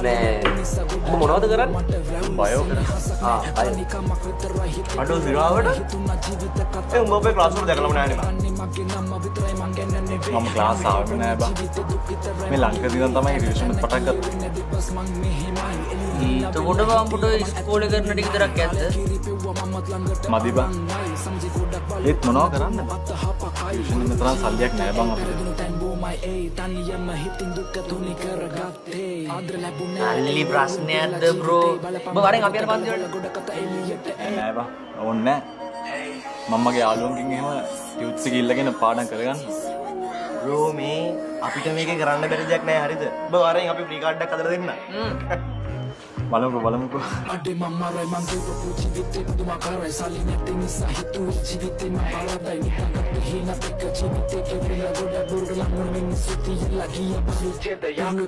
නෑ උඹ මොනවද කරන්නේ? බයෝ කරා. අය අඩෝ විරාවට උඹ අපේ ක්ලාස් වල දැකලාම නෑනේ බං. මම ක්ලාස් ආවෙම නෑ බං. මේ ලංකාවේ ඉඳන් තමයි රිවිෂන් එක පටන් ගත්තේ. එතකොට බං පුතෝ ඉස්කෝලේ කරන ටික විතරක් ඇද්ද? මදි බං. ඒත් මොනව කරන්නද? රිවිෂන් එක තරම් සල්ලියක් නෑ බං අපිට. අල්ලි ප්‍රශ්නයක්ද බ්‍රෝ? ඔබ වරෙන් අපි යන පන්ති වලට. නෑ බං. ඕන්නේ නෑ. මම මගේ යාළුවන්ගෙන් එහෙම ටියුට්ස් එක ඉල්ලගෙන පාඩම් කරගන්න. බ්‍රෝ මේ අපිට මේකේ කරන්න බැරි දෙයක් නෑ හරිද? ඔබ වරෙන් අපි ෆ්‍රී කාඩ් එකක් හදලා දෙන්න. බලමුකෝ. Ade mamarai mangipo puchivite dumakarai salinete nisa hitu chivite maparadai nitanga hina peka chivite ke vela goda burla mun suti lagi ya balu cheda yang